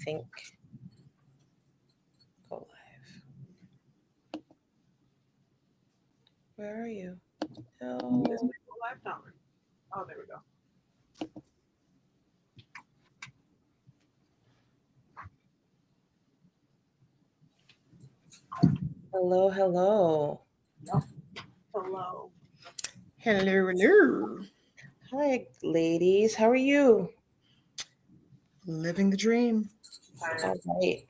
think. Go live. Where are you? No. Live now. Oh, there we go. Hello, hello. Yep. Hello. Hello, hello. Hi, ladies. How are you? Living the dream. All right.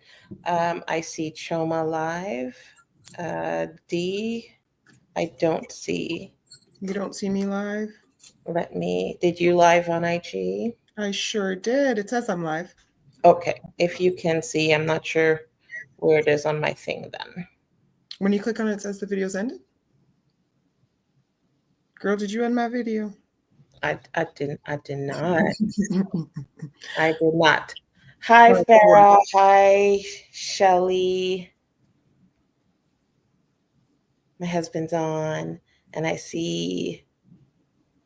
I see Choma live. D, I don't see. You don't see me live? Did you live on IG? I sure did. It says I'm live. Okay. If you can see, I'm not sure where it is on my thing then. When you click on it, it says the video's ended. Girl, did you end my video? I did not. I did not. Hi, Oh, Farah. Hi, Shelly. My husband's on, and I see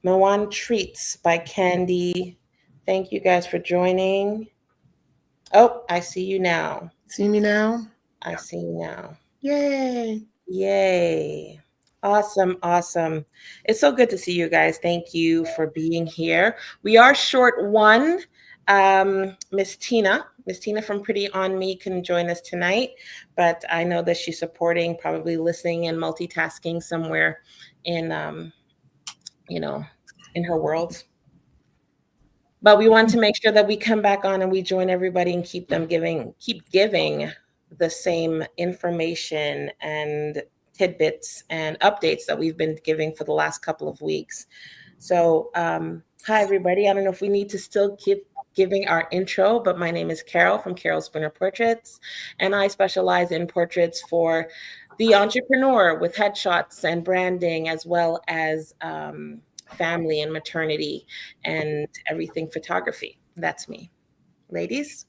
Mawan Treats by Candy. Thank you guys for joining. Oh, I see you now. See me now? I see you now. Yay. Yay. Awesome, awesome. It's so good to see you guys. Thank you for being here. We are short one. Miss Tina from Pretty On Me can join us tonight, but I know that she's supporting, probably listening and multitasking somewhere in in her world. But we want to make sure that we come back on and we join everybody and keep giving the same information and tidbits and updates that we've been giving for the last couple of weeks. So, hi everybody. I don't know if we need to still keep giving our intro, but my name is Carol from Carol Spinner Portraits, and I specialize in portraits for the entrepreneur with headshots and branding, as well as family and maternity and everything photography. That's me. Ladies?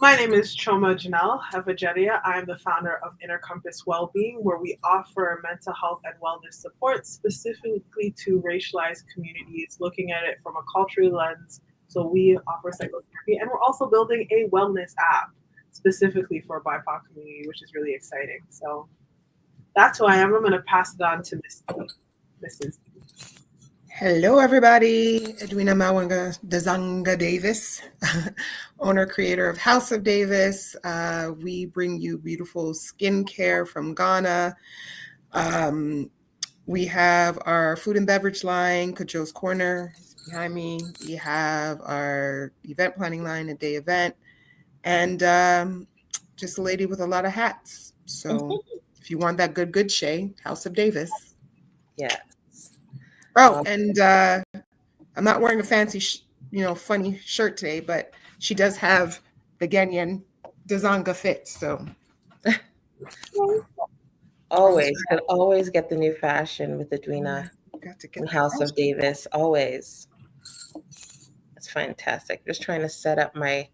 My name is Choma Janelle Havajedia. I am the founder of Inner Compass Wellbeing, where we offer mental health and wellness support specifically to racialized communities, looking at it from a cultural lens. So we offer psychotherapy, and we're also building a wellness app specifically for BIPOC community, which is really exciting. So that's who I am. I'm going to pass it on to Mrs. Hello, everybody. Edwina Mawanga Dazanga Davis, owner, creator of House of Davis. We bring you beautiful skincare from Ghana. We have our food and beverage line, Kajo's Corner, behind me. We have our event planning line, A Day Event, and just a lady with a lot of hats. So if you want that good Shay, House of Davis. Yes. Oh, and I'm not wearing a fancy, funny shirt today, but she does have the Ghanaian Dazanga fit. So always get the new fashion with Edwina and House of Davis. Always. It's fantastic. Just trying to set up my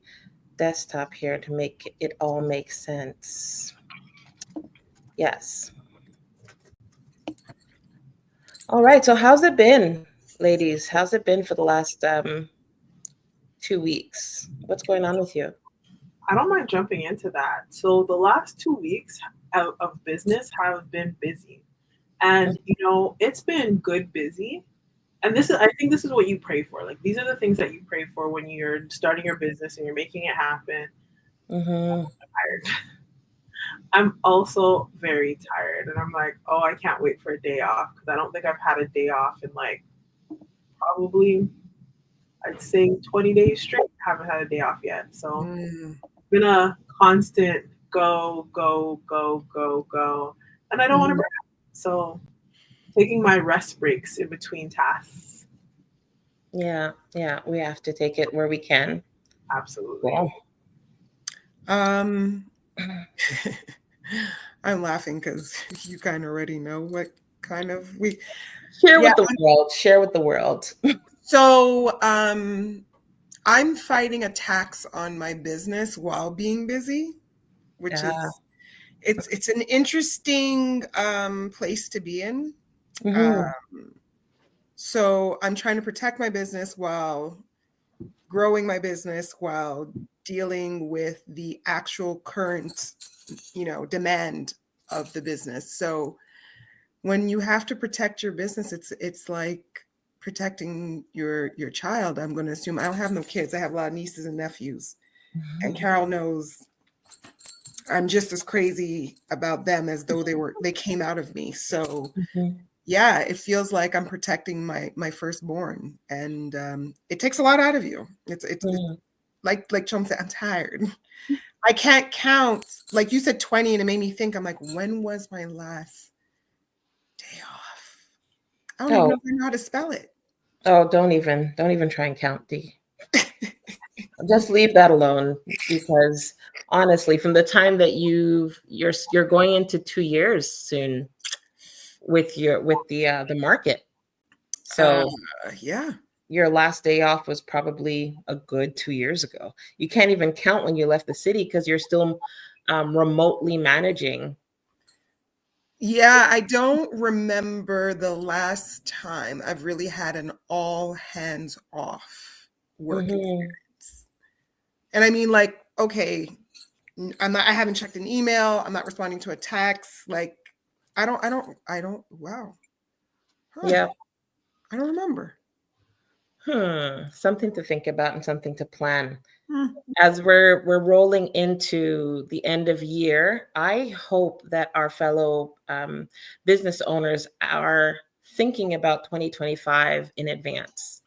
desktop here to make it all make sense. Yes. All right. So how's it been, ladies? How's it been for the last 2 weeks? What's going on with you? I don't mind jumping into that. So the last 2 weeks of business have been busy. And it's been good busy. And I think this is what you pray for. Like, these are the things that you pray for when you're starting your business and you're making it happen. Mm-hmm. I'm tired. I'm also very tired. And I'm like, oh, I can't wait for a day off, because I don't think I've had a day off in like probably, I'd say 20 days straight. Haven't had a day off yet. So it's been a constant go, go, go, go, go. And I don't want to burn out. So taking my rest breaks in between tasks. Yeah, we have to take it where we can. Absolutely. I'm laughing because you kind of already know what kind of share with the world. Share with the world. So I'm fighting attacks on my business while being busy, which is it's an interesting place to be in. So I'm trying to protect my business while growing my business, while dealing with the actual current, demand of the business. So when you have to protect your business, it's like protecting your child. I'm going to assume I don't have no kids. I have a lot of nieces and nephews, and Carol knows I'm just as crazy about them as though they came out of me. So yeah, it feels like I'm protecting my firstborn, and it takes a lot out of you. It's like Chum said, I'm tired. I can't count. Like you said, 20, and it made me think. I'm like, when was my last day off? I don't even know if I know how to spell it. Oh, don't even try and count, D. Just leave that alone, because honestly, from the time that you're going into 2 years soon with the market. So yeah, your last day off was probably a good 2 years ago. You can't even count when you left the city because you're still remotely managing. Yeah, I don't remember the last time I've really had an all hands off work experience. And I mean, like, okay, I haven't checked an email. I'm not responding to a text. Like, wow. Huh. Yeah. I don't remember. Something to think about and something to plan. As we're rolling into the end of year, I hope that our fellow business owners are thinking about 2025 in advance.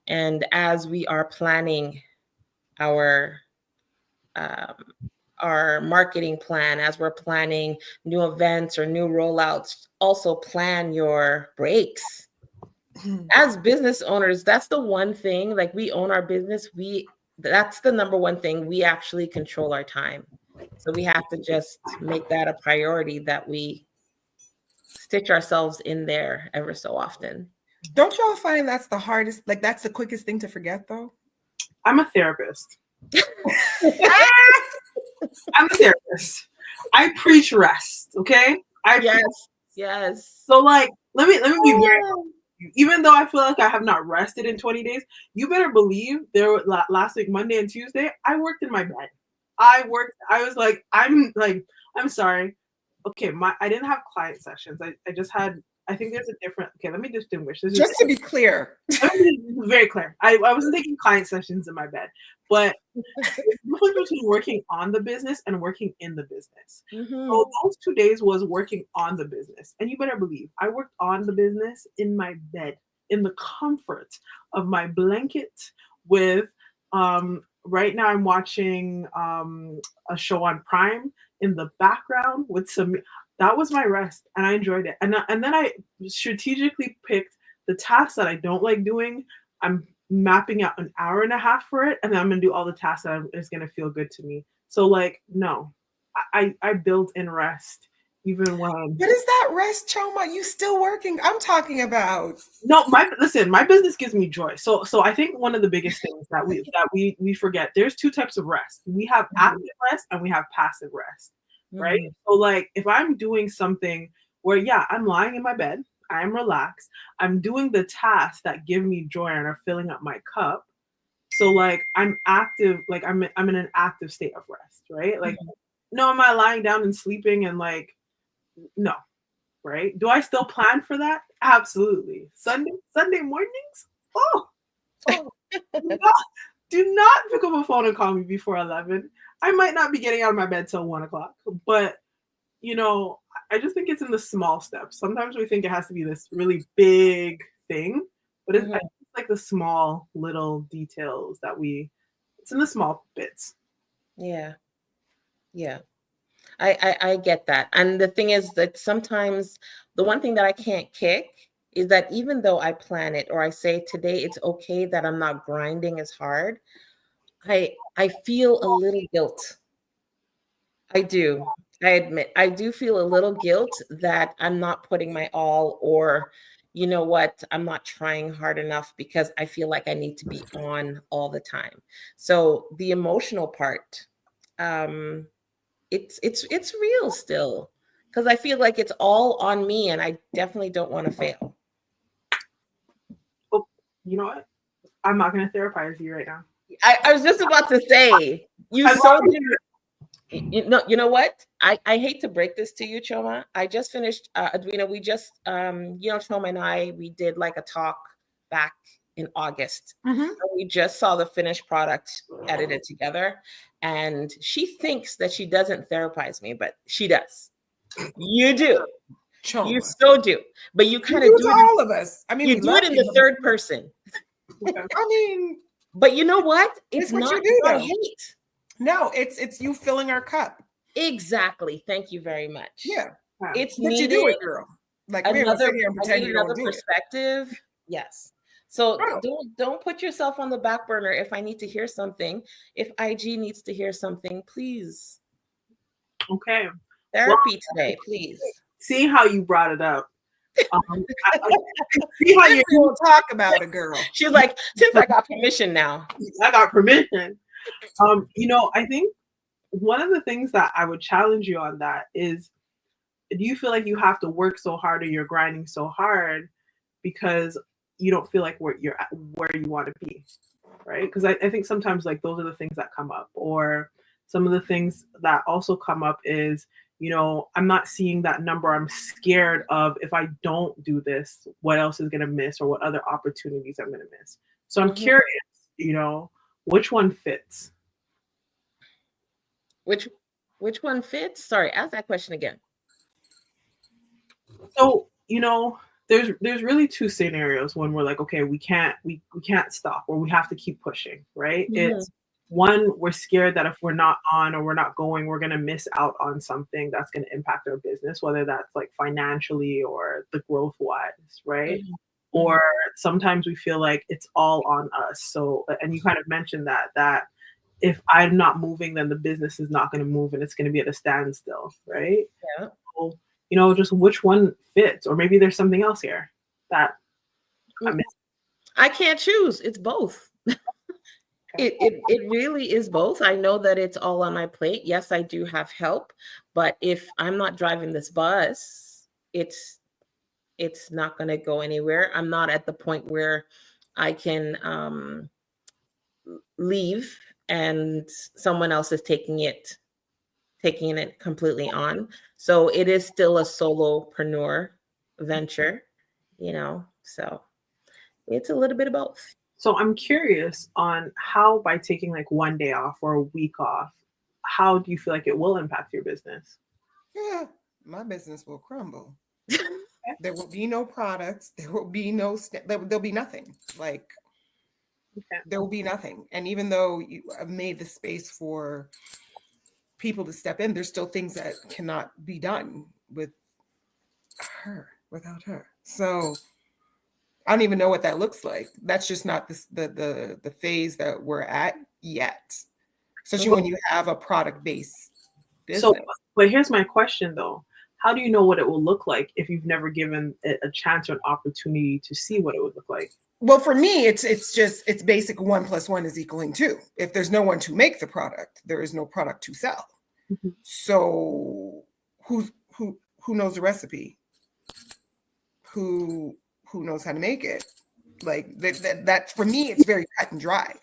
And as we are planning our marketing plan, as we're planning new events or new rollouts, also plan your breaks. As business owners, that's the one thing, like, we own our business. That's the number one thing. We actually control our time. So we have to just make that a priority, that we stitch ourselves in there ever so often. Don't y'all find that's the hardest, like that's the quickest thing to forget though? I'm a therapist. I'm a therapist. I preach rest, okay? Yes. So like, let me be very, even though I feel like I have not rested in 20 days, you better believe last week, Monday and Tuesday, I worked in my bed. I was like, I'm sorry. Okay, I didn't have client sessions. I just had, I think there's a different, okay, let me distinguish. Just to be clear. Very clear. I wasn't taking client sessions in my bed, but the difference between working on the business and working in the business. So those 2 days was working on the business. And you better believe I worked on the business in my bed, in the comfort of my blanket with, right now I'm watching a show on Prime in the background with that was my rest, and I enjoyed it. And then I strategically picked the tasks that I don't like doing. I'm mapping out an hour and a half for it, and then I'm gonna do all the tasks that is gonna feel good to me. So like, no, I build in rest even when. What is that rest, Choma? You still working? I'm talking about. No, my business gives me joy. So I think one of the biggest things that we forget, there's two types of rest. We have active rest and we have passive rest, right? So like, if I'm doing something where, yeah, I'm lying in my bed, I'm relaxed, I'm doing the tasks that give me joy and are filling up my cup. So like, I'm active, like I'm in an active state of rest, right? Like, no, am I lying down and sleeping and like, no, right? Do I still plan for that? Absolutely. Sunday mornings? Oh, do not pick up a phone and call me before 11. I might not be getting out of my bed till 1 o'clock, but I just think it's in the small steps. Sometimes we think it has to be this really big thing, but it's like the small little details it's in the small bits. Yeah. I get that. And the thing is that sometimes the one thing that I can't kick is that even though I plan it, or I say today it's okay that I'm not grinding as hard, I feel a little guilt. I do. I admit, I do feel a little guilt that I'm not putting my all, or you know what, I'm not trying hard enough, because I feel like I need to be on all the time. So the emotional part, it's real still, because I feel like it's all on me, and I definitely don't want to fail. Oh, you know what? I'm not going to therapize you right now. I was just about to say, You sold it. You know what? I hate to break this to you, Choma. I just finished, Edwina, we just, Choma and I, we did like a talk back in August. Mm-hmm. We just saw the finished product edited together. And she thinks that she doesn't therapize me, but she does. You do. Choma. You so do. But you kind of do do it it. All of us. I mean, you do it in the third person. I mean, but you know what? It's what you do, not though. hate. No, it's you filling our cup. Exactly. Thank you very much. Yeah. It's that you do it, girl. Like another another perspective. Yes. So don't put yourself on the back burner. If I need to hear something, if IG needs to hear something, please. Okay. Therapy today, please. See how you brought it up. See how you don't talk about a girl. She's like, since I got permission now. I got permission. I think one of the things that I would challenge you on that is, do you feel like you have to work so hard or you're grinding so hard because you don't feel like you're at where you want to be, right? Because I think sometimes like those are the things that come up, or some of the things that also come up is, I'm not seeing that number. I'm scared of, if I don't do this, what else is going to miss, or what other opportunities I'm going to miss. So I'm curious, which one fits? Which one fits? Sorry, ask that question again. So, there's really two scenarios when we're like, okay, we can't stop, or we have to keep pushing, right? Mm-hmm. It's one, we're scared that if we're not on or we're not going, we're going to miss out on something that's going to impact our business, whether that's like financially or the growth wise, right? Mm-hmm. Or sometimes we feel like it's all on us. So, and you kind of mentioned that if I'm not moving, then the business is not going to move and it's going to be at a standstill, right? Yeah. So, just which one fits, or maybe there's something else here that I can't choose. It's both. It really is both. I know that it's all on my plate. Yes, I do have help, but if I'm not driving this bus, it's not going to go anywhere. I'm not at the point where I can leave and someone else is taking it completely on. So it is still a solopreneur venture, so it's a little bit of both. So I'm curious on how, by taking like one day off or a week off, how do you feel like it will impact your business? Yeah, my business will crumble. There will be no products. There will be there'll be nothing. Like, there will be nothing. And even though you have made the space for people to step in, there's still things that cannot be done without her. So I don't even know what that looks like. That's just not the phase that we're at yet. Especially when you have a product-based business. So, but here's my question though. How do you know what it will look like if you've never given it a chance or an opportunity to see what it would look like? Well, for me, it's basic 1 + 1 = 2. If there's no one to make the product, there is no product to sell. Mm-hmm. So who knows the recipe? Who knows how to make it? Like that for me, it's very cut and dry.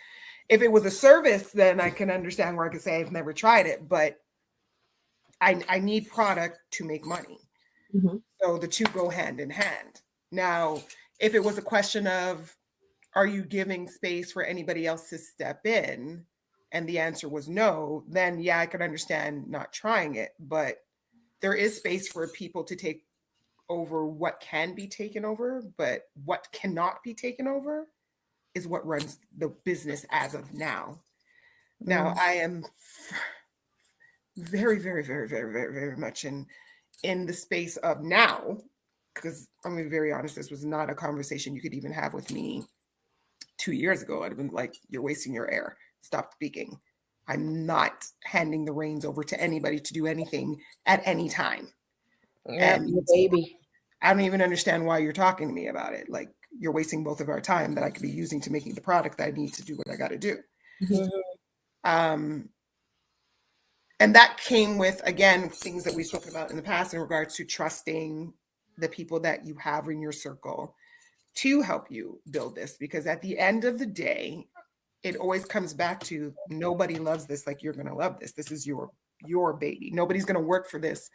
If it was a service, then I can understand where I could say I've never tried it, but I need product to make money. Mm-hmm. So the two go hand in hand. Now, if it was a question of, are you giving space for anybody else to step in? And the answer was no, then yeah, I could understand not trying it, but there is space for people to take over what can be taken over, but what cannot be taken over is what runs the business as of now. Mm-hmm. Now, I am very, very, very, very, very, very much in the space of now, because I'm going to be very honest, this was not a conversation you could even have with me 2 years ago. I'd have been like, you're wasting your air. Stop speaking. I'm not handing the reins over to anybody to do anything at any time. Yeah, and baby. I don't even understand why you're talking to me about it. Like, you're wasting both of our time that I could be using to making the product that I need to do what I got to do. Mm-hmm. And that came with, again, things that we've spoken about in the past in regards to trusting the people that you have in your circle to help you build this. Because at the end of the day, it always comes back to nobody loves this like you're going to love this. This is your baby. Nobody's going to work for this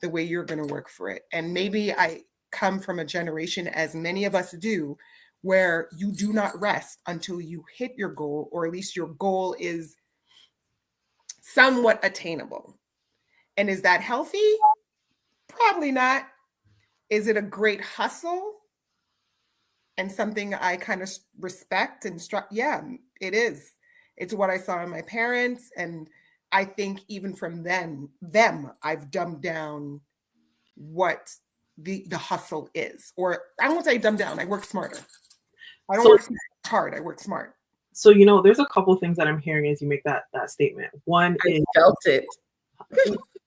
the way you're going to work for it. And maybe I come from a generation, as many of us do, where you do not rest until you hit your goal, or at least your goal is somewhat attainable. And is that healthy? Probably not. Is it a great hustle and something I kind of respect and yeah, it is. It's what I saw in my parents, and I think even from them I've dumbed down what the hustle is. Or I won't say dumb down, I work smarter. I don't work hard, I work smart. So, there's a couple things that I'm hearing as you make that statement. One is felt it.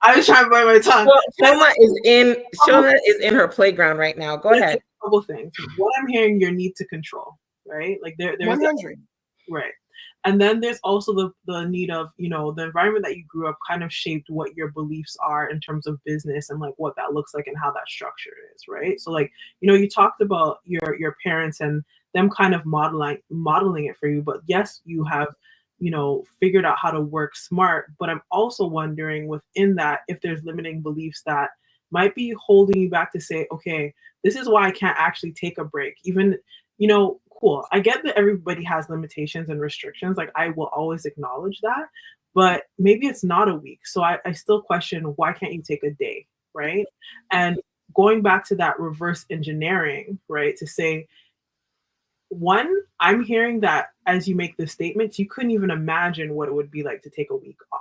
I was trying to bite my tongue. Well, Shoma is in her playground right now. Go ahead. A couple things. What I'm hearing, your need to control, right? Like there's 100. Right. And then there's also the need of, the environment that you grew up kind of shaped what your beliefs are in terms of business and like what that looks like and how that structure is, right? So like, you talked about your parents and them kind of modeling it for you, but yes, you have, figured out how to work smart. But I'm also wondering within that, if there's limiting beliefs that might be holding you back to say, okay, this is why I can't actually take a break. Even, cool. I get that everybody has limitations and restrictions. Like I will always acknowledge that, but maybe it's not a week. So I still question, why can't you take a day, right? And going back to that reverse engineering, right? To say, one, I'm hearing that as you make the statements, you couldn't even imagine what it would be like to take a week off,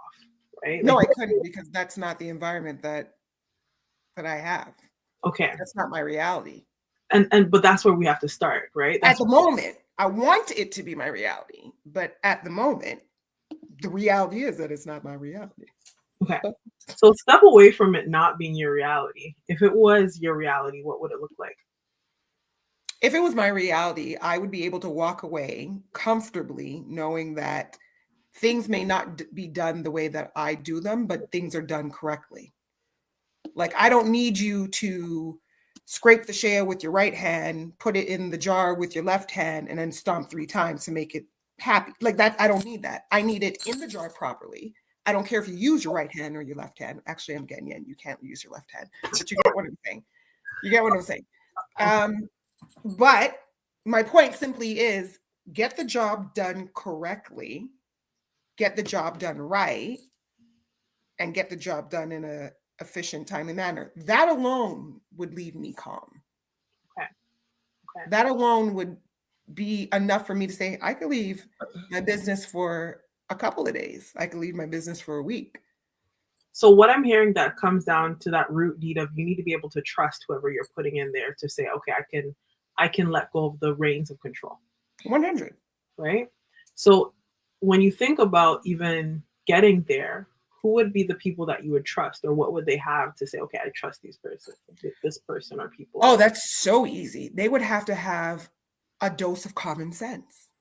right? No, I couldn't, because that's not the environment that I have. Okay. That's not my reality. But that's where we have to start, right? At the moment, I want it to be my reality, but at the moment, the reality is that it's not my reality. Okay. So step away from it not being your reality. If it was your reality, what would it look like? If it was my reality, I would be able to walk away comfortably knowing that things may not be done the way that I do them, but things are done correctly. Like, I don't need you to scrape the shea with your right hand, put it in the jar with your left hand, and then stomp 3 times to make it happy. Like that, I don't need that. I need it in the jar properly. I don't care if you use your right hand or your left hand. Actually, I'm getting you can't use your left hand, but you get what I'm saying. You get what I'm saying. But my point simply is, get the job done correctly, get the job done right, and get the job done in a efficient, timely manner. That alone would leave me calm. Okay. That alone would be enough for me to say, I could leave my business for a couple of days. I could leave my business for a week. So what I'm hearing, that comes down to that root need of, you need to be able to trust whoever you're putting in there to say, okay, I can let go of the reins of control. 100. Right? So when you think about even getting there, who would be the people that you would trust, or what would they have to say, okay, I trust this person or people? Oh, that's so easy. They would have to have a dose of common sense.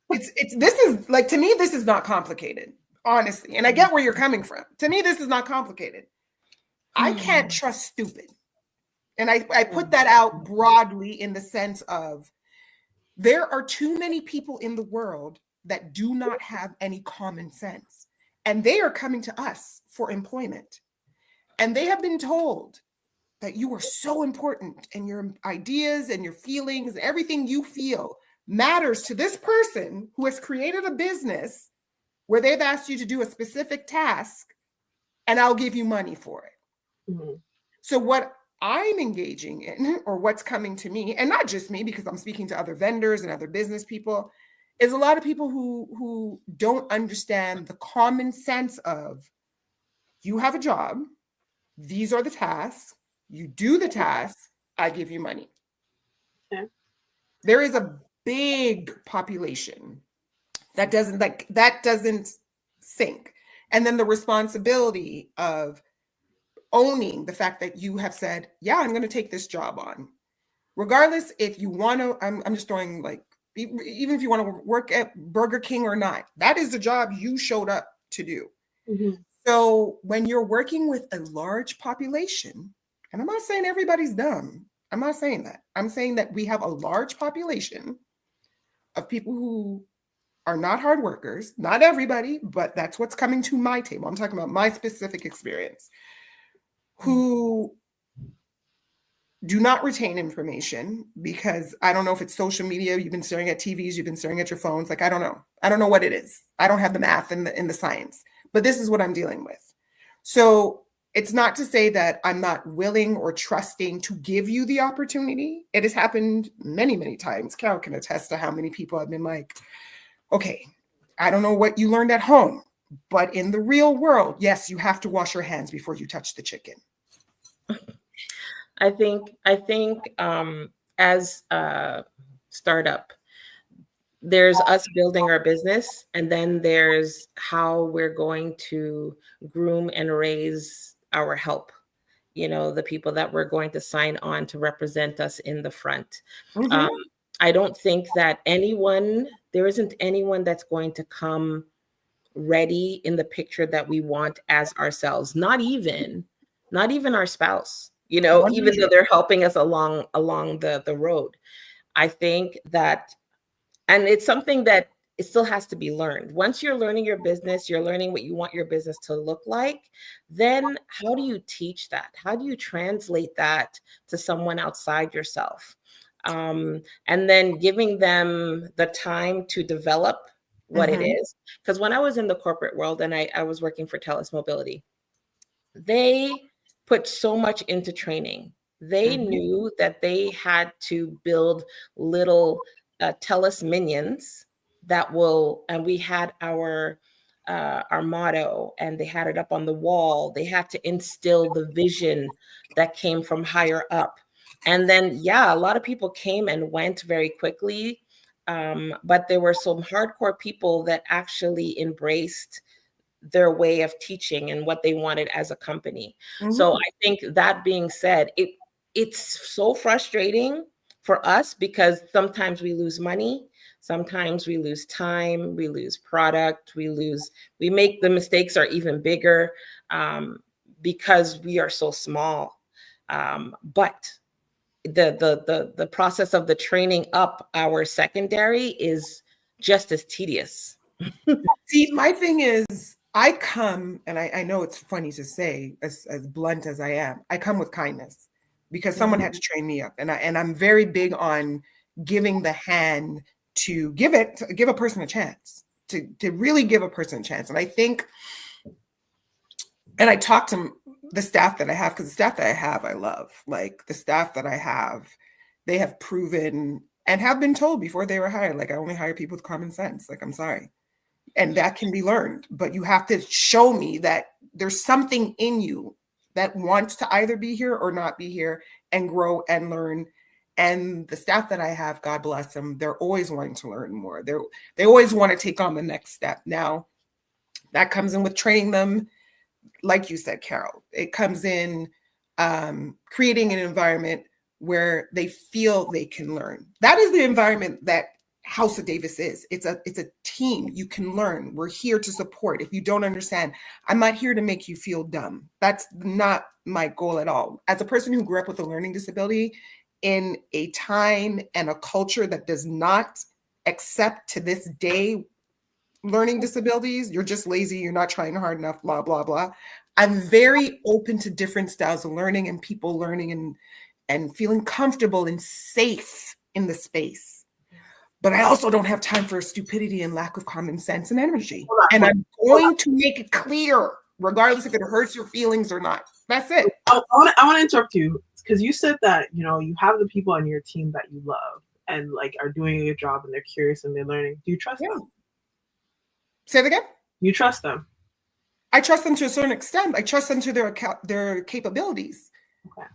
This is like, to me, this is not complicated, honestly. And I get where you're coming from. To me, this is not complicated. I can't trust stupid. And I put that out broadly in the sense of, there are too many people in the world that do not have any common sense. And they are coming to us for employment. And they have been told that you are so important, and your ideas and your feelings, everything you feel matters to this person who has created a business where they've asked you to do a specific task, and I'll give you money for it. Mm-hmm. So what I'm engaging in, or what's coming to me, and not just me, because I'm speaking to other vendors and other business people, is a lot of people who don't understand the common sense of, you have a job, these are the tasks, you do the tasks, I give you money. Okay. There is a big population that doesn't sink. And then the responsibility of owning the fact that you have said, yeah, I'm going to take this job on. Regardless if you want to, I'm just throwing, like, even if you want to work at Burger King or not, that is the job you showed up to do. Mm-hmm. So when you're working with a large population, and I'm not saying everybody's dumb, I'm not saying that. I'm saying that we have a large population of people who are not hard workers, not everybody, but that's what's coming to my table. I'm talking about my specific experience, who do not retain information because I don't know if it's social media, you've been staring at TVs, you've been staring at your phones. Like, I don't know. I don't know what it is. I don't have the math and the science, but this is what I'm dealing with. So it's not to say that I'm not willing or trusting to give you the opportunity. It has happened many, many times. Carol can attest to how many people have been like, okay, I don't know what you learned at home, but in the real world, yes, you have to wash your hands before you touch the chicken. I think as a startup, there's us building our business, and then there's how we're going to groom and raise our help. The people that we're going to sign on to represent us in the front. Mm-hmm. I don't think that there isn't anyone that's going to come ready in the picture that we want as ourselves. Not even our spouse. Even though they're helping us along the road. I think that, and it's something that it still has to be learned. Once you're learning your business, you're learning what you want your business to look like, then how do you teach that? How do you translate that to someone outside yourself? And then giving them the time to develop what it is. Because when I was in the corporate world and I was working for TELUS Mobility, they put so much into training. They knew that they had to build little TELUS minions and we had our motto, and they had it up on the wall. They had to instill the vision that came from higher up. And then, a lot of people came and went very quickly. But there were some hardcore people that actually embraced their way of teaching and what they wanted as a company. So I think, that being said, it's so frustrating for us because sometimes we lose money, sometimes we lose time, we lose product, we make the mistakes are even bigger because we are so small. But the process of the training up our secondary is just as tedious. See, my thing is, I come, and I know it's funny to say, as blunt as I am, I come with kindness because someone had to train me up, and I'm very big on giving the hand to give a person a chance, to really give a person a chance. And I think, and I talk to the staff that I have, because the staff that I have, I love. Like, the staff that I have, they have proven and have been told before they were hired, like, I only hire people with common sense. Like, I'm sorry. And that can be learned, but you have to show me that there's something in you that wants to either be here or not be here and grow and learn. And the staff that I have, God bless them, they're always wanting to learn more. They always want to take on the next step. Now, that comes in with training them, like you said, Carol. It comes in creating an environment where they feel they can learn. That is the environment that House of Davis is. It's a team. You can learn. We're here to support. If you don't understand, I'm not here to make you feel dumb. That's not my goal at all. As a person who grew up with a learning disability in a time and a culture that does not accept to this day learning disabilities, you're just lazy, you're not trying hard enough, blah, blah, blah. I'm very open to different styles of learning and people learning and feeling comfortable and safe in the space. But I also don't have time for stupidity and lack of common sense and energy. And I'm going to make it clear, regardless if it hurts your feelings or not. That's it. I want to interrupt you because you said that, you have the people on your team that you love and like are doing a good job and they're curious and they're learning. Do you trust them? Say it again? You trust them? I trust them to a certain extent. I trust them to their capabilities. Okay.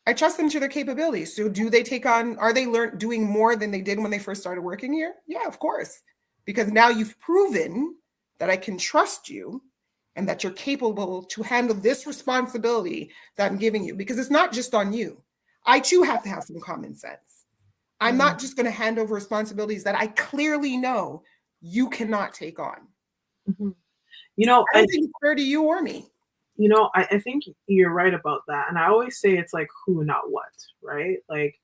I trust them to their capabilities. So do they take on, are they doing more than they did when they first started working here? Yeah, of course. Because now you've proven that I can trust you and that you're capable to handle this responsibility that I'm giving you. Because it's not just on you. I too have to have some common sense. I'm not just going to hand over responsibilities that I clearly know you cannot take on. Mm-hmm. I don't think it's fair to you or me. I think you're right about that. And I always say it's like who, not what, right? Like,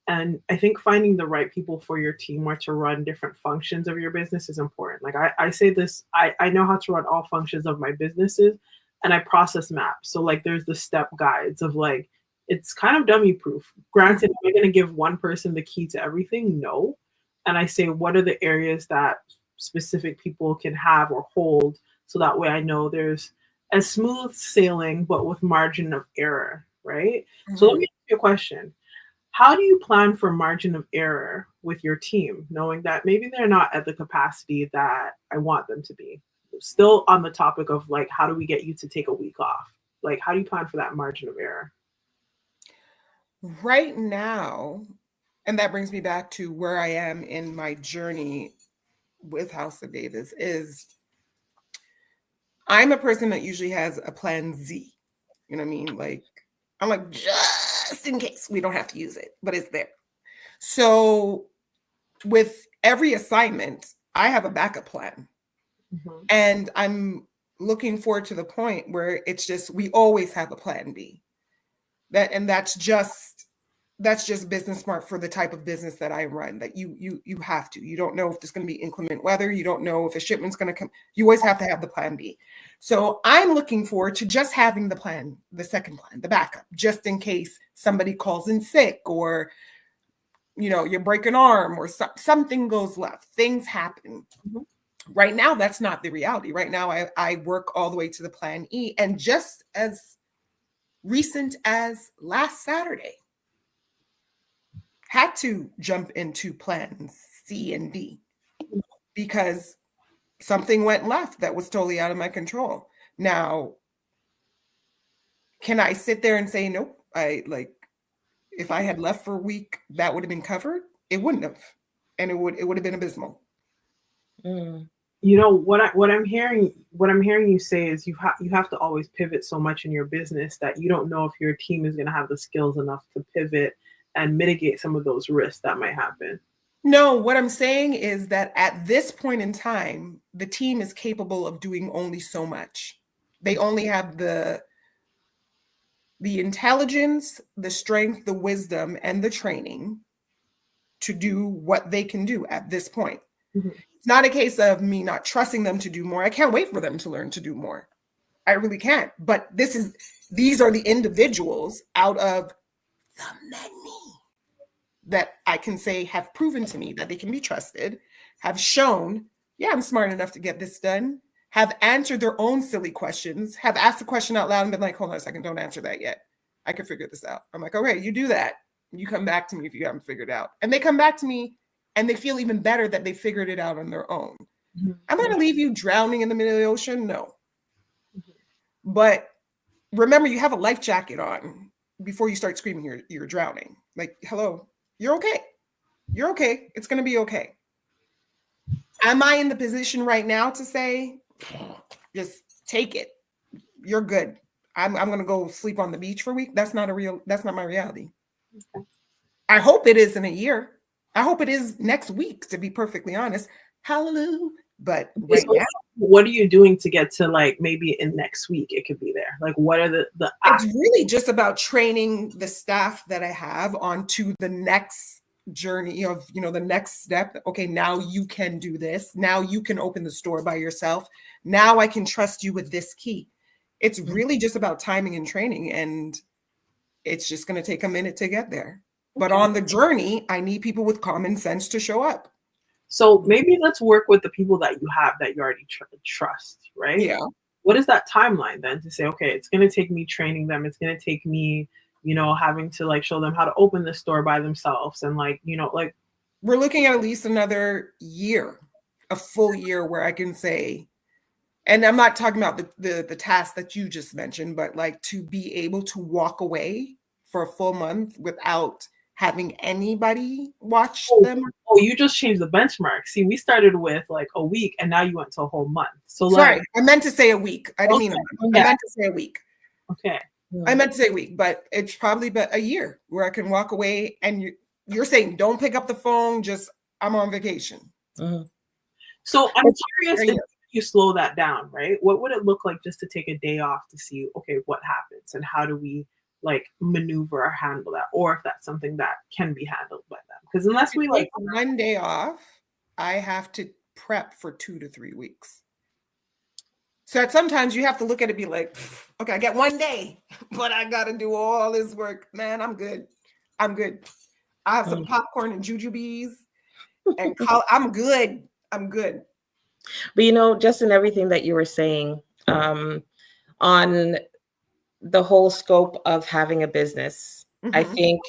And I think finding the right people for your team or to run different functions of your business is important. Like I say this, I know how to run all functions of my businesses, and I process maps. So like there's the step guides of like, it's kind of dummy proof. Granted, am I going to give one person the key to everything? No. And I say, what are the areas that specific people can have or hold? So that way I know there's a smooth sailing, but with margin of error, right? So let me ask you a question. How do you plan for margin of error with your team, knowing that maybe they're not at the capacity that I want them to be? Still on the topic of like, how do we get you to take a week off? Like, how do you plan for that margin of error? Right now, and that brings me back to where I am in my journey with House of Davis, is I'm a person that usually has a plan Z. You know what I mean? Like, I'm like, just in case we don't have to use it, but it's there. So with every assignment, I have a backup plan. Mm-hmm. And I'm looking forward to the point where it's just, we always have a plan B. That's just business smart for the type of business that I run, that you have to. You don't know if there's going to be inclement weather. You don't know if a shipment's going to come. You always have to have the plan B. So I'm looking forward to just having the plan, the second plan, the backup, just in case somebody calls in sick, or you break an arm, or something goes left. Things happen. Mm-hmm. Right now, that's not the reality. Right now, I work all the way to the plan E. And just as recent as last Saturday, had to jump into plans C and D because something went left that was totally out of my control. Now, can I sit there and say, nope, if I had left for a week, that would have been covered? It wouldn't have. And it would have been abysmal. Mm. What I'm hearing you say is you have to always pivot so much in your business that you don't know if your team is going to have the skills enough to pivot and mitigate some of those risks that might happen. No, what I'm saying is that at this point in time, the team is capable of doing only so much. They only have the intelligence, the strength, the wisdom, and the training to do what they can do at this point. Mm-hmm. It's not a case of me not trusting them to do more. I can't wait for them to learn to do more. I really can't. But these are the individuals out of the many that I can say have proven to me that they can be trusted, have shown, yeah, I'm smart enough to get this done, have answered their own silly questions, have asked the question out loud and been like, hold on a second, don't answer that yet. I can figure this out. I'm like, okay, you do that. You come back to me if you haven't figured it out. And they come back to me and they feel even better that they figured it out on their own. Mm-hmm. I'm going to leave you drowning in the middle of the ocean? No. Mm-hmm. But remember, you have a life jacket on before you start screaming you're drowning. Like, hello, you're okay. You're okay. It's going to be okay. Am I in the position right now to say, just take it? You're good. I'm going to go sleep on the beach for a week. That's not my reality. Okay. I hope it is in a year. I hope it is next week, to be perfectly honest. Hallelujah. But right now, what are you doing to get to like maybe in next week it could be there? Like, what are the It's really just about training the staff that I have onto the next journey of, the next step. Okay, now you can do this. Now you can open the store by yourself. Now I can trust you with this key. It's really just about timing and training, and it's just going to take a minute to get there. But on the journey, I need people with common sense to show up. So maybe let's work with the people that you have that you already trust, right? Yeah. What is that timeline then to say, okay, it's going to take me training them. It's going to take me, having to like show them how to open the store by themselves. And like, we're looking at least another year, a full year where I can say, and I'm not talking about the task that you just mentioned, but like to be able to walk away for a full month without having anybody watch them. Oh, you just changed the benchmark. See, we started with like a week and now you went to a whole month. So sorry, I meant to say a week. I didn't mean a month. Yeah. I meant to say a week. Okay. I meant to say a week, but it's probably a year where I can walk away and you're saying, don't pick up the phone, just I'm on vacation. Mm-hmm. So I'm curious if you slow that down, right? What would it look like just to take a day off to see, okay, what happens and how do we like maneuver or handle that, or if that's something that can be handled by them. Because unless To we take like, 1 day off, I have to prep for 2 to 3 weeks. So sometimes you have to look at it and be like, okay, I got 1 day, but I got to do all this work. Man, I'm good. I'm good. I have some popcorn and jujubes and I'm good. I'm good. But you know, just in everything that you were saying, on the whole scope of having a business, I Mhm. think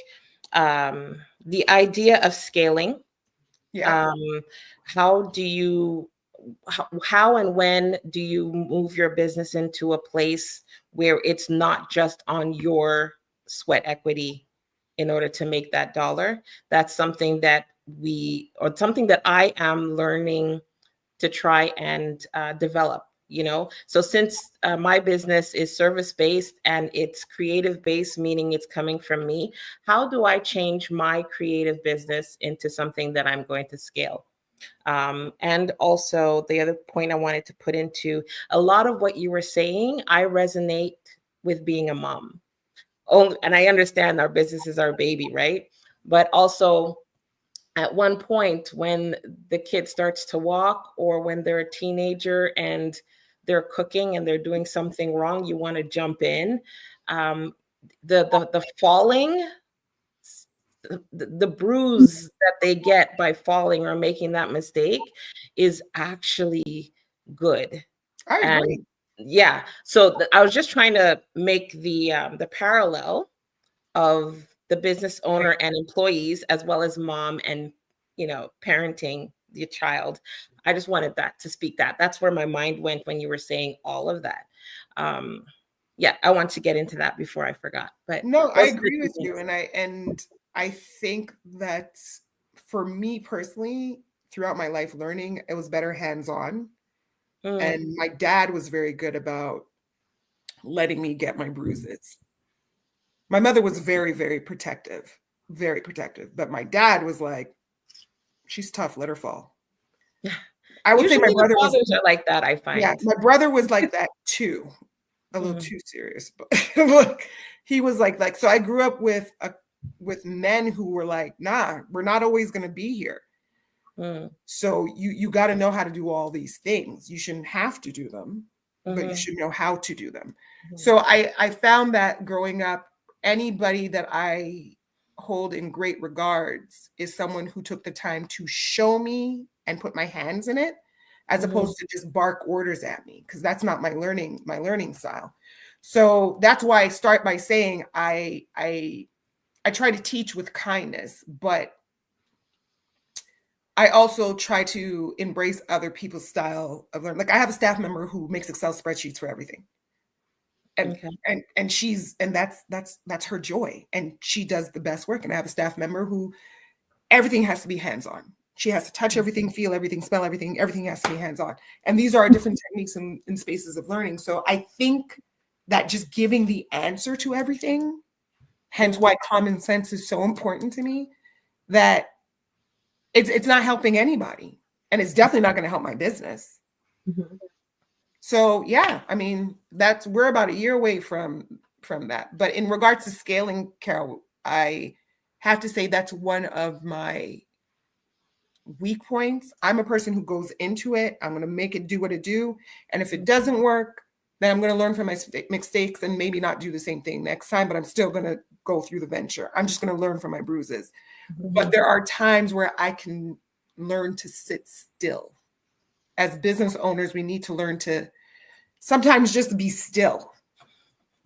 the idea of scaling, Yeah. how do you how and when do you move your business into a place where it's not just on your sweat equity in order to make that dollar? That's something that something that I am learning to try and develop. So since my business is service based and it's creative based, meaning it's coming from me, how do I change my creative business into something that I'm going to scale? And also, the other point I wanted to put into a lot of what you were saying, I resonate with being a mom. Oh, and I understand our business is our baby, right? But also, at one point, when the kid starts to walk, or when they're a teenager and they're cooking and they're doing something wrong, you want to jump in. Um, the falling, the bruise that they get by falling or making that mistake is actually good. I And agree. yeah, so I was just trying to make the parallel of the business owner and employees, as well as mom and parenting your child. I just wanted that to speak that. That's where my mind went when you were saying all of that. Um, yeah, I want to get into that before I forgot. But No, I those are the agree two with you. things. And I think that for me personally, throughout my life learning, it was better hands-on. Mm, And my dad was very good about letting me get my bruises. My mother was very, very protective. But my dad was like, she's tough, let her fall. yeah. I would say my Usually the brother was, fathers are like that, I yeah, find. my brother was like that too. A little Mm, too serious, but look, he was like, so I grew up with men who were like, nah, we're not always going to be here. mm, So you got to know how to do all these things. You shouldn't have to do them, but you mhm, should know how to do them. mhm, So I found that growing up, anybody that I hold in great regards is someone who took the time to show me and put my hands in it, as mhm, opposed to just bark orders at me, because that's not my learning style. So that's why I start by saying I try to teach with kindness, but I also try to embrace other people's style of learning. Like I have a staff member who makes Excel spreadsheets for everything. And okay. that's her joy. And she does the best work. And I have a staff member who everything has to be hands-on. She has to touch everything, feel everything, smell everything. Everything has to be hands-on. And these are different techniques and spaces of learning. So I think that just giving the answer to everything, hence Mhm, why common sense is so important to me, that it's not helping anybody. And it's definitely not going to help my business. mhm, So yeah, I mean, we're about a year away from that. But in regards to scaling, Carol, I have to say that's one of my weak points. I'm a person who goes into it. I'm going to make it do what it do, and if it doesn't work, then I'm going to learn from my mistakes and maybe not do the same thing next time. But I'm still going to go through the venture. I'm just going to learn from my bruises. But mhm, there are times where I can learn to sit still. As business owners, we need to learn to sometimes just be still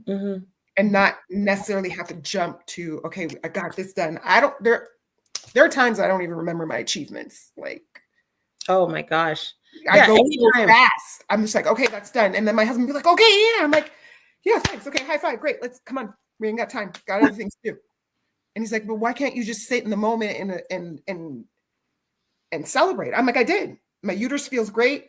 mhm. and not necessarily have to jump to, okay, I got this done. I don't there are times I don't even remember my achievements. Like Oh my gosh. I Yeah, go so anytime. fast. I'm just like, okay, that's done. And then my husband be like, okay, yeah. I'm like, yeah, thanks. Okay, high five. Great. Let's come on. We ain't got time. Got other things to do. And he's like, but why can't you just sit in the moment and celebrate? I'm like, I did. My uterus feels great.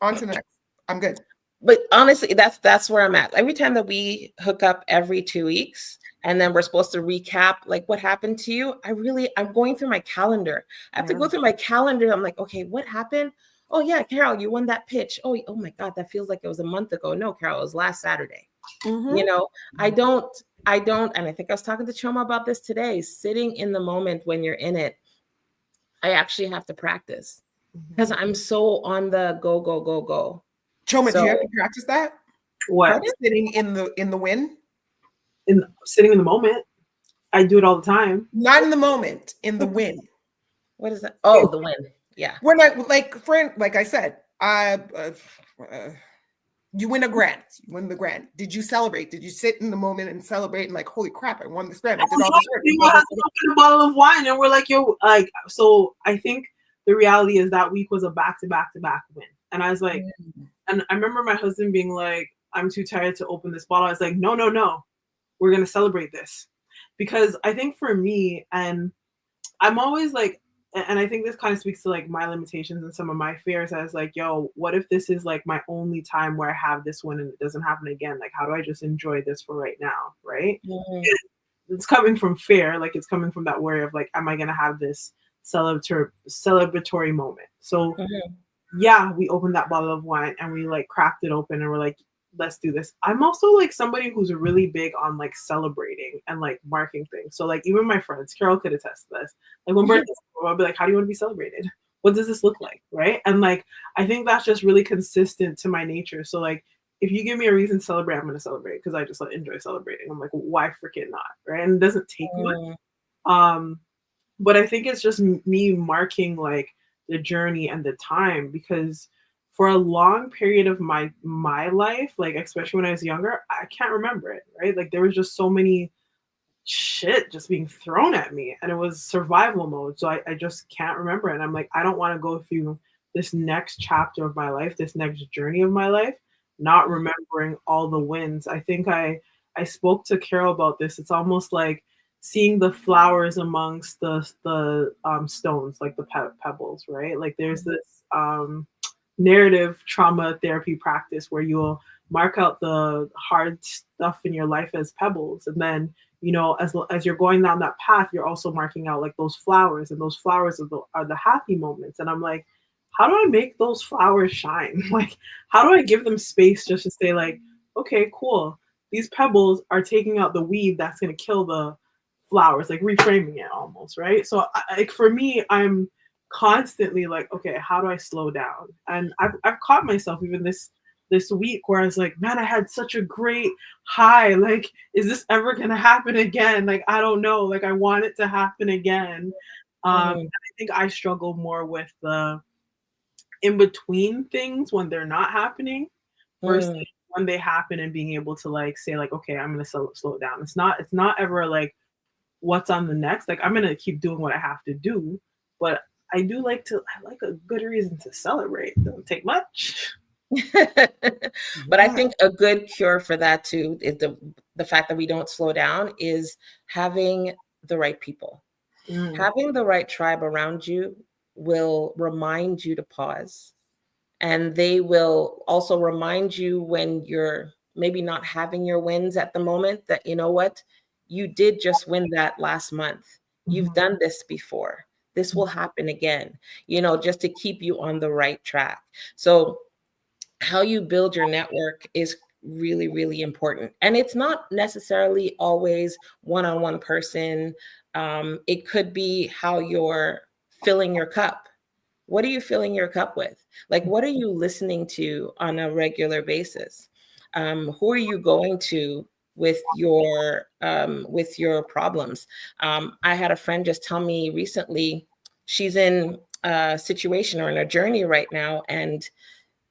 On to the next. I'm good. But honestly, that's where I'm at. Every time that we hook up every 2 weeks and then we're supposed to recap like what happened to you, I'm going through my calendar. I have to Yeah. go through my calendar. I'm like, okay, what happened? Oh yeah, Carol, you won that pitch. Oh my God, that feels like it was a month ago. No, Carol, it was last Saturday. Mm-hmm. You know, I don't I don't, and I think I was talking to Choma about this today, sitting in the moment when you're in it, I actually have to practice because I'm so on the go, go, go, go. Choma, do you have So, to practice that? What? pardon? Sitting in the wind? Sitting in the moment. I do it all the time. Not in the moment, in the wind. What is that? Oh, the wind. Yeah. When I like I said, you win a grant. You win the grant. Did you celebrate? Did you sit in the moment and celebrate and like, holy crap, I won this grant. I did all this work. You has to open a bottle of wine, and we're like, yo, like, so I think the reality is that week was a back to back to back win, and I was like, and I remember my husband being like, I'm too tired to open this bottle. I was like, no, no, no, we're gonna celebrate this, because I think for me, and I'm always like, and I think this kind of speaks to like my limitations and some of my fears. I was like, yo, what if this is like my only time where I have this one and it doesn't happen again? Like, how do I just enjoy this for right now? Right. Mhm. It's coming from fear. Like, it's coming from that worry of like, am I going to have this celebratory moment? So Mhm. yeah, we opened that bottle of wine and we like cracked it open and we're like, let's do this. I'm also like somebody who's really big on like celebrating and like marking things. So like even my friends, Carol could attest to this. Like when birthdays, I'll be like, how do you want to be celebrated? What does this look like? Right. And like I think that's just really consistent to my nature. So like if you give me a reason to celebrate, I'm gonna celebrate because I just like, enjoy celebrating. I'm like, why freaking not? Right. And it doesn't take much. Mhm. Um but I think it's just me marking like the journey and the time, because for a long period of my life, like especially when I was younger, I can't remember it, right? Like there was just so many shit just being thrown at me and it was survival mode. So I just can't remember it. And I'm like, I don't want to go through this next chapter of my life, this next journey of my life, not remembering all the wins. I think I spoke to Carol about this. It's almost like seeing the flowers amongst the stones, like the pebbles, right? Like there's this narrative trauma therapy practice where you'll mark out the hard stuff in your life as pebbles, and then as you're going down that path, you're also marking out like those flowers, and those flowers are the happy moments. And I'm like, how do I make those flowers shine? Like, how do I give them space just to say like, okay, cool, these pebbles are taking out the weed that's going to kill the flowers, like reframing it almost, right? So like for me, I'm constantly like, okay, how do I slow down? And I've caught myself even this week where I was like, man, I had such a great high. Like, is this ever gonna happen again? Like, I don't know. Like, I want it to happen again. Mhm. I think I struggle more with the in between things when they're not happening versus Mhm. when they happen, and being able to like say like, okay, I'm gonna slow it down. It's not ever like what's on the next. Like I'm gonna keep doing what I have to do, but I like a good reason to celebrate. It doesn't take much. But I Yeah. think a good cure for that too is the fact that we don't slow down is having the right people. Mm, Having the right tribe around you will remind you to pause. And they will also remind you when you're maybe not having your wins at the moment that, you know what, you did just win that last month. You've mhm, done this before. This will happen again, just to keep you on the right track. So, how you build your network is really, really important. And it's not necessarily always one on one person. It could be how you're filling your cup. What are you filling your cup with? Like, what are you listening to on a regular basis? Who are you going to with your problems? I had a friend just tell me recently she's in a situation or in a journey right now, and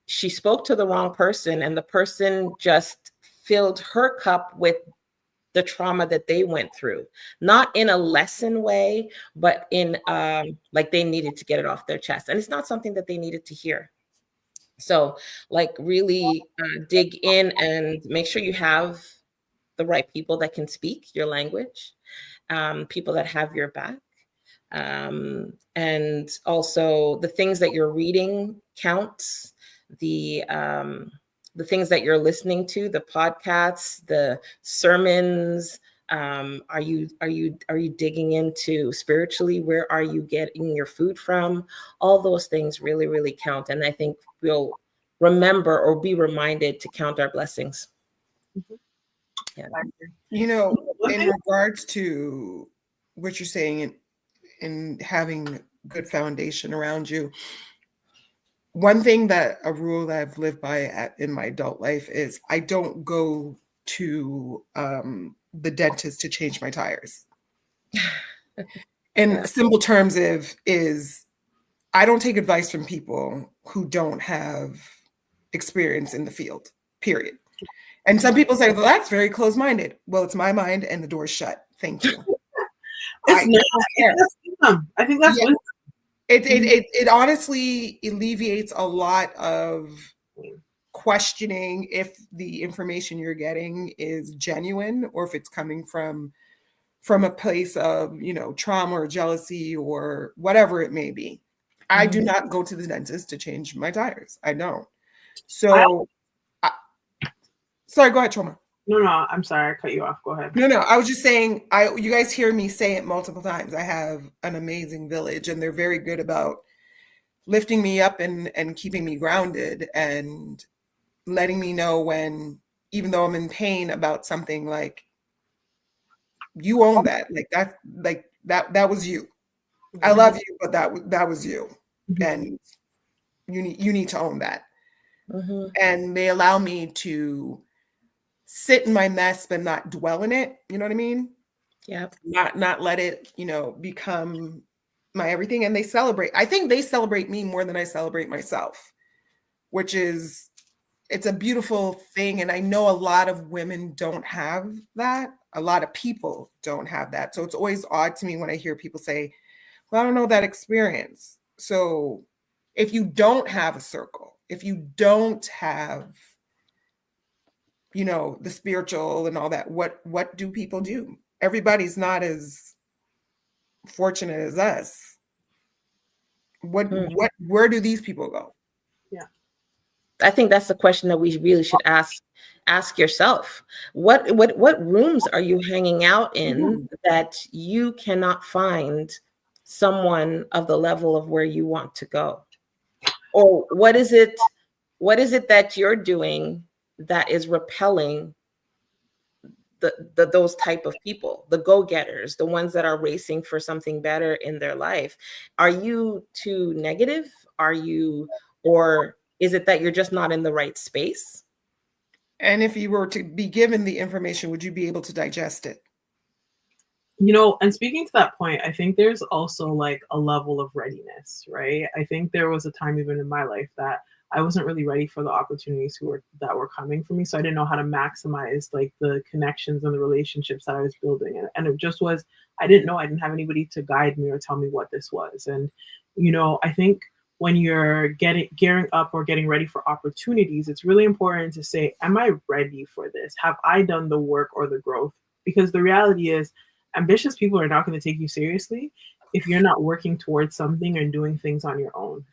she spoke to the wrong person, and the person just filled her cup with the trauma that they went through, not in a lesson way, but in like they needed to get it off their chest, and it's not something that they needed to hear. So like really dig in and make sure you have the right people that can speak your language, people that have your back, and also the things that you're reading counts. The things that you're listening to, the podcasts, the sermons. Are you digging into spiritually? Where are you getting your food from? All those things really, really count. And I think we'll remember or be reminded to count our blessings. mhm. Yeah. You know, One in thing- regards to what you're saying in having good foundation around you, one thing that a rule that I've lived by in my adult life is I don't go to the dentist to change my tires. In Yeah. simple terms, is I don't take advice from people who don't have experience in the field, period. And some people say, well, that's very close-minded. Well, it's my mind and the door's shut. Thank you. It's I not. don't care. That's wisdom. I think that's Yeah. wisdom. It honestly alleviates a lot of questioning if the information you're getting is genuine or if it's coming from a place of, you know, trauma or jealousy or whatever it may be. I do not go to the dentist to change my tires. I don't. So, sorry, go ahead, Choma. No, I'm sorry. I cut you off. Go ahead. No, I was just saying, you guys hear me say it multiple times. I have an amazing village and they're very good about lifting me up and keeping me grounded and letting me know when, even though I'm in pain about something, like, you own that. That was you. I love you, but that was you. And you need to own that. And they allow me to sit in my mess but not dwell in it. You know what I mean? Yeah. Not let it, you know, become my everything. And they celebrate. I think they celebrate me more than I celebrate myself, which is, it's a beautiful thing. And I know a lot of women don't have that. A lot of people don't have that. So it's always odd to me when I hear people say, well, I don't know that experience. So if you don't have a circle, if you don't have, you know, the spiritual and all that, what do people do? Everybody's not as fortunate as us. Where do these people go? Yeah. I think that's the question that we really should ask yourself. What rooms are you hanging out in that you cannot find someone of the level of where you want to go? Or what is it that you're doing that is repelling those type of people, the go-getters, the ones that are racing for something better in their life? Are you too negative? Or is it that you're just not in the right space? And if you were to be given the information, would you be able to digest it? You know, and speaking to that point, I think there's also like a level of readiness, right? I think there was a time even in my life that I wasn't really ready for the opportunities that were coming for me. So I didn't know how to maximize like the connections and the relationships that I was building. And it just was, I didn't have anybody to guide me or tell me what this was. And, you know, I think when you're gearing up or getting ready for opportunities, it's really important to say, am I ready for this? Have I done the work or the growth? Because the reality is, ambitious people are not going to take you seriously if you're not working towards something and doing things on your own.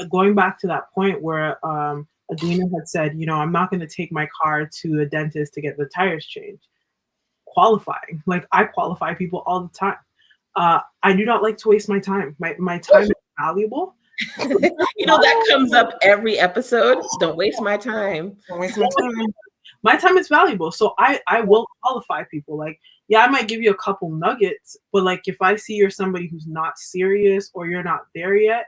Going back to that point where Adina had said, you know, I'm not going to take my car to the dentist to get the tires changed. Qualifying, like I qualify people all the time. I do not like to waste my time. My time is valuable. You know, that comes up every episode. Don't waste my time. Don't waste my time. My time is valuable. So I will qualify people. Like, yeah, I might give you a couple nuggets, but like if I see you're somebody who's not serious or you're not there yet,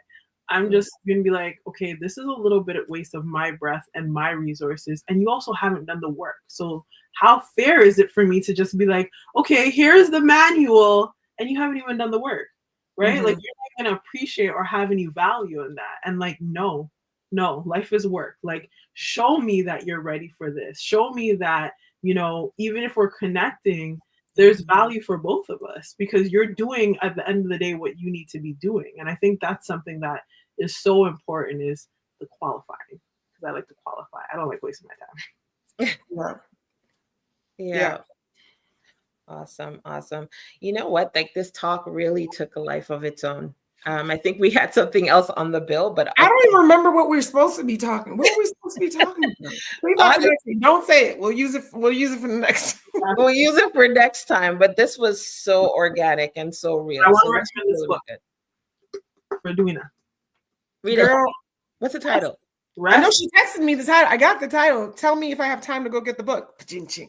I'm just gonna be like, okay, this is a little bit of waste of my breath and my resources. And you also haven't done the work. So how fair is it for me to just be like, okay, here's the manual and you haven't even done the work, right? Like you're not gonna appreciate or have any value in that. And like, no, life is work. Like, show me that you're ready for this. Show me that, you know, even if we're connecting, there's value for both of us because you're doing at the end of the day what you need to be doing. And I think that's something that is so important, is the qualifying, because I like to qualify. I don't like wasting my time. Yeah. Awesome. You know what? Like this talk really took a life of its own. I think we had something else on the bill, but I don't even remember what we were supposed to be talking. What were we supposed to be talking about? Don't say it. We'll use it for the next time. We'll use it for next time. But this was so organic and so real. I want so to recommend this book for doing that. Read it. What's the title? I know Rest. she texted me the title. I got the title. Tell me if I have time to go get the book.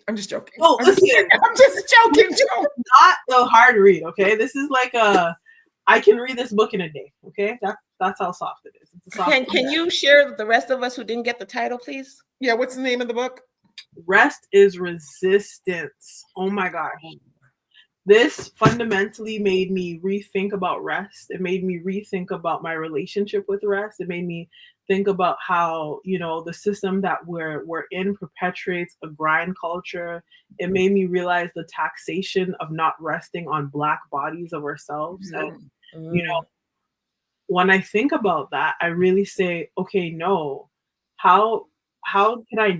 I'm just joking. Oh, listen. I'm just joking, Joe. Not a hard read, okay? This is like I can read this book in a day, okay? That's how soft it is. It's a soft Can you share with the rest of us who didn't get the title, please? Yeah, what's the name of the book? Rest is Resistance. Oh my gosh. This fundamentally made me rethink about rest. It made me rethink about my relationship with rest. It made me think about how, the system that we're in perpetuates a grind culture. It made me realize the taxation of not resting on Black bodies of ourselves. And when I think about that, I really say, okay, no, how can I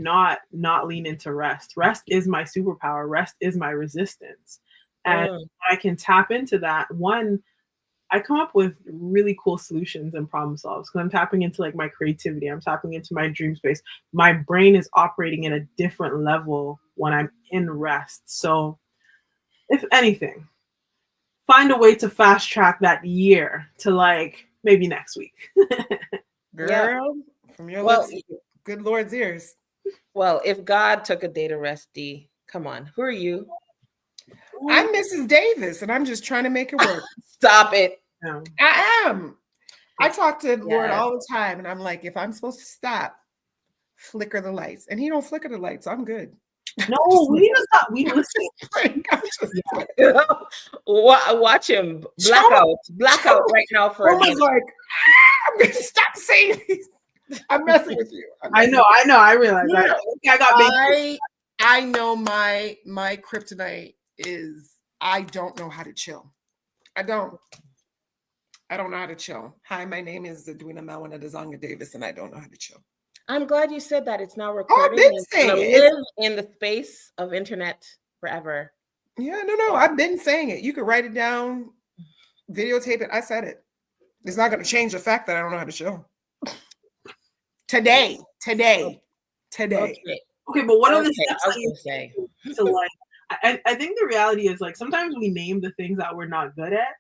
not lean into rest? Rest is my superpower. Rest is my resistance. And I can tap into that. One, I come up with really cool solutions and problem solves because I'm tapping into like my creativity. I'm tapping into my dream space. My brain is operating in a different level when I'm in rest. So if anything, find a way to fast track that year to like maybe next week. Girl, from your lips, good Lord's ears. Well, if God took a day to rest, D, come on. Who are you? I'm Mrs. Davis, and I'm just trying to make it work. Stop it. No. I am. I talk to the Lord all the time, and I'm like, if I'm supposed to stop, flicker the lights. And he don't flicker the lights. I'm good. No, we need to stop. We listen. Watch him blackout right now for a minute. Like, I'm gonna stop saying these. I'm messing with you. I know. I realize. I got big. I know my kryptonite is I don't know how to chill. I don't know how to chill. Hi, my name is Edwina Mawana Dezanga Davis, and I don't know how to chill. I'm glad you said that. It's now recorded. It's gonna live in the space of internet forever. Yeah, no. I've been saying it. You could write it down, videotape it. I said it. It's not going to change the fact that I don't know how to chill. Today. Okay, but what are the steps that you say to like? I think the reality is like sometimes we name the things that we're not good at,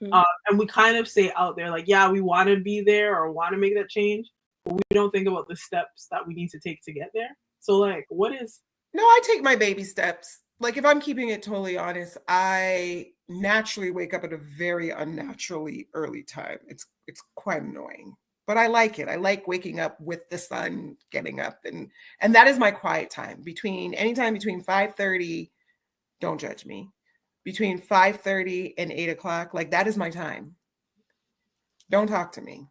and we kind of say out there like, yeah, we want to be there or want to make that change, but we don't think about the steps that we need to take to get there. So like, what is? No, I take my baby steps. Like if I'm keeping it totally honest, I naturally wake up at a very unnaturally early time. It's quite annoying, but I like it. I like waking up with the sun getting up, and that is my quiet time. Anytime between 5:30, don't judge me, between 5:30 and 8 o'clock, like that is my time. Don't talk to me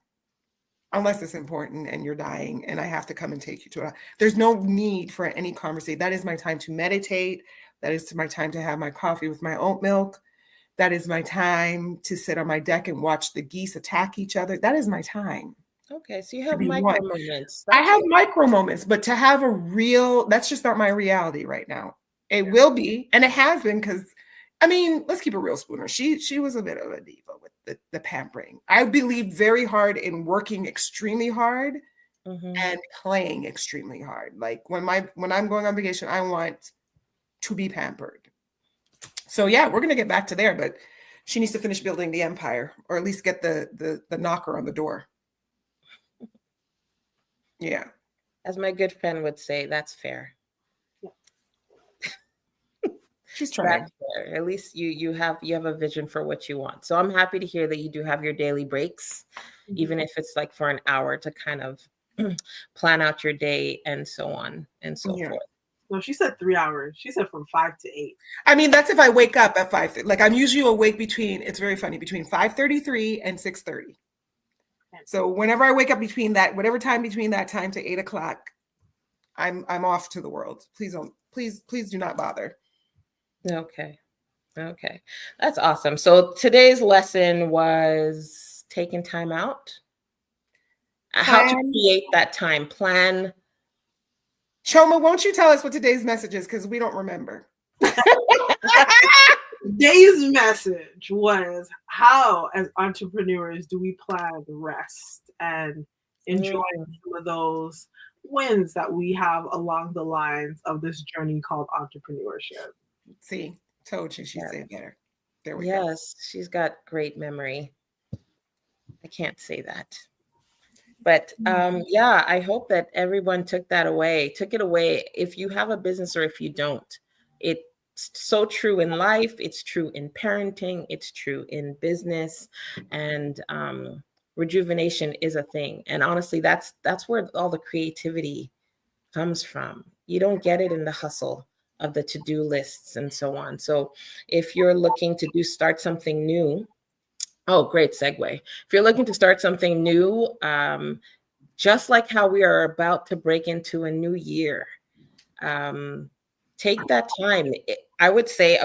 unless it's important and you're dying and I have to come and take you to it. There's no need for any conversation. That is my time to meditate. That is my time to have my coffee with my oat milk. That is my time to sit on my deck and watch the geese attack each other. That is my time. Okay, so you have micro moments. I have micro moments, but to have a real, that's just not my reality right now. It will be, and it has been, because I mean, let's keep it real, Spooner. She was a bit of a diva with the pampering. I believed very hard in working extremely hard and playing extremely hard. Like when I'm going on vacation, I want to be pampered. So yeah, we're gonna get back to there, but she needs to finish building the empire, or at least get the knocker on the door. Yeah. As my good friend would say, that's fair. She's trying. That's fair. At least you have a vision for what you want. So I'm happy to hear that you do have your daily breaks, even if it's like for an hour, to kind of plan out your day and so on and so forth. No, she said 3 hours. She said from 5 to 8. I mean, that's if I wake up at 5. Like I'm usually awake it's very funny, between 5:33 and 6:30. So whenever I wake up between that, whatever time between that time to 8 o'clock, I'm off to the world. Please do not bother. Okay. That's awesome. So today's lesson was taking time out. How to create that time. Plan. Choma, won't you tell us what today's message is? Because we don't remember. Today's message was, how as entrepreneurs do we plan rest and enjoy some of those wins that we have along the lines of this journey called entrepreneurship. See, told you she'd say it better. There we go. go. Yes, she's got great memory. I can't say that. But yeah, I hope that everyone took it away. If you have a business or if you don't, it's so true in life. It's true in parenting. It's true in business, and rejuvenation is a thing. And honestly, that's where all the creativity comes from. You don't get it in the hustle of the to-do lists and so on. So if you're looking to start something new, oh, great segue. If you're looking to start something new, just like how we are about to break into a new year, take that time. I would say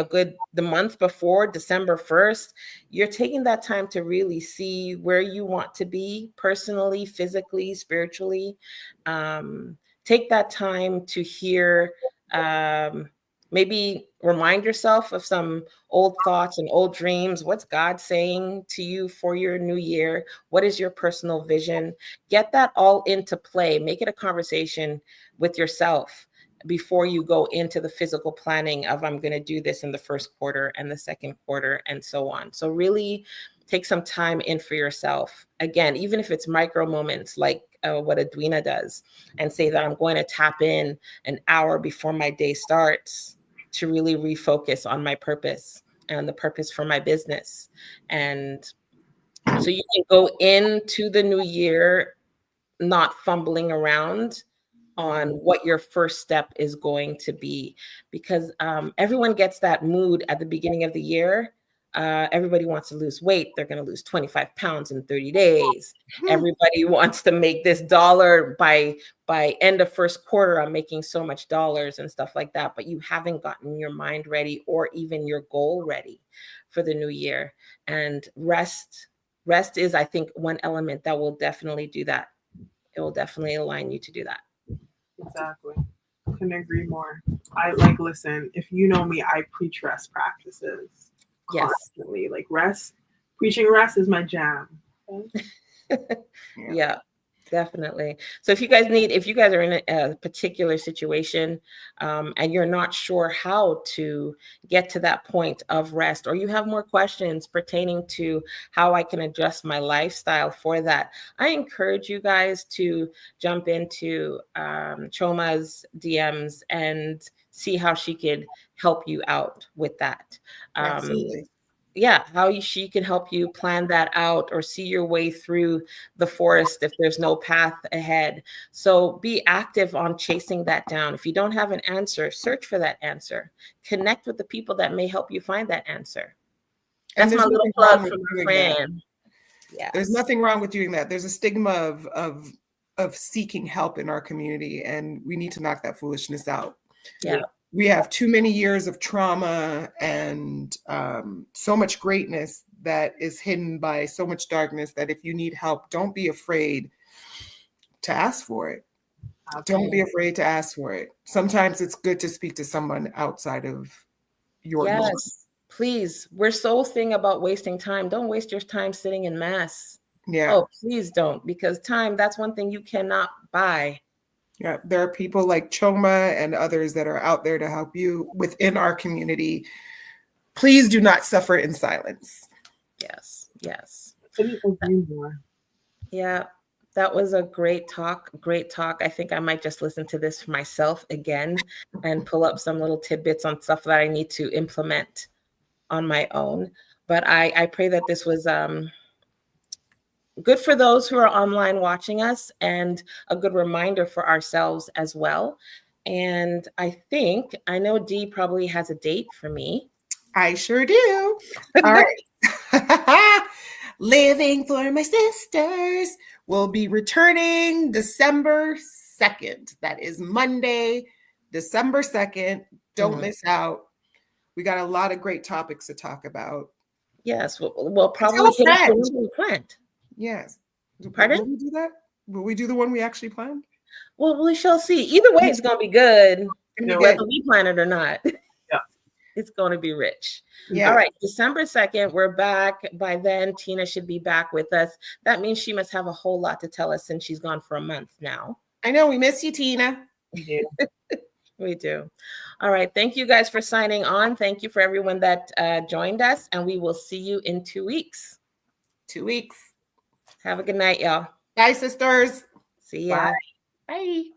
the month before December 1st, you're taking that time to really see where you want to be personally, physically, spiritually. Take that time to hear, maybe remind yourself of some old thoughts and old dreams. What's God saying to you for your new year? What is your personal vision? Get that all into play. Make it a conversation with yourself before you go into the physical planning of, I'm going to do this in the first quarter and the second quarter and so on. So really take some time in for yourself. Again, even if it's micro moments like what Edwina does, and say that I'm going to tap in an hour before my day starts to really refocus on my purpose and the purpose for my business. And so you can go into the new year not fumbling around on what your first step is going to be, because everyone gets that mood at the beginning of the year. Everybody wants to lose weight. They're going to lose 25 pounds in 30 days. Everybody wants to make this dollar by end of first quarter. I'm making so much dollars and stuff like that, but you haven't gotten your mind ready or even your goal ready for the new year. And rest is, I think, one element that will definitely do that. It will definitely align you to do that. Exactly. Couldn't agree more. Listen, if you know me, I preach rest practices constantly. Yes. Like preaching rest is my jam. Okay? Yeah, definitely. So if you guys are in a particular situation and you're not sure how to get to that point of rest, or you have more questions pertaining to how I can adjust my lifestyle for that, I encourage you guys to jump into Choma's DMs and see how she could help you out with that. Absolutely. Yeah, how she can help you plan that out or see your way through the forest if there's no path ahead. So be active on chasing that down. If you don't have an answer, search for that answer. Connect with the people that may help you find that answer. That's my little plug for my friend. Yeah. There's nothing wrong with doing that. There's a stigma of seeking help in our community, and we need to knock that foolishness out. Yeah. We have too many years of trauma and so much greatness that is hidden by so much darkness that if you need help, don't be afraid to ask for it. Don't be afraid to ask for it. Sometimes it's good to speak to someone outside of your norm. Please. We're so thing about wasting time. Don't waste your time sitting in mess. Yeah. Oh, please don't, because time, that's one thing you cannot buy. Yeah, there are people like Choma and others that are out there to help you within our community. Please do not suffer in silence. Yes. Couldn't agree more. Yeah, that was a great talk. I think I might just listen to this for myself again and pull up some little tidbits on stuff that I need to implement on my own. But I pray that this was good for those who are online watching us, and a good reminder for ourselves as well. And I know Dee probably has a date for me. I sure do. All right. Living for My Sistas will be returning December 2nd. That is Monday, December 2nd. Don't miss out. We got a lot of great topics to talk about. Yes, we'll probably hit up the one we planned. Yes. Pardon? Will we do that? Will we do the one we actually planned? Well, we shall see. Either way, it's going to be good, whether we plan it or not. Yeah. It's going to be rich. Yeah. All right, December 2nd, we're back. By then, Tina should be back with us. That means she must have a whole lot to tell us since she's gone for a month now. I know. We miss you, Tina. We do. We do. All right. Thank you guys for signing on. Thank you for everyone that joined us, and we will see you in 2 weeks. 2 weeks. Have a good night, y'all. Bye, sisters. See ya. Bye.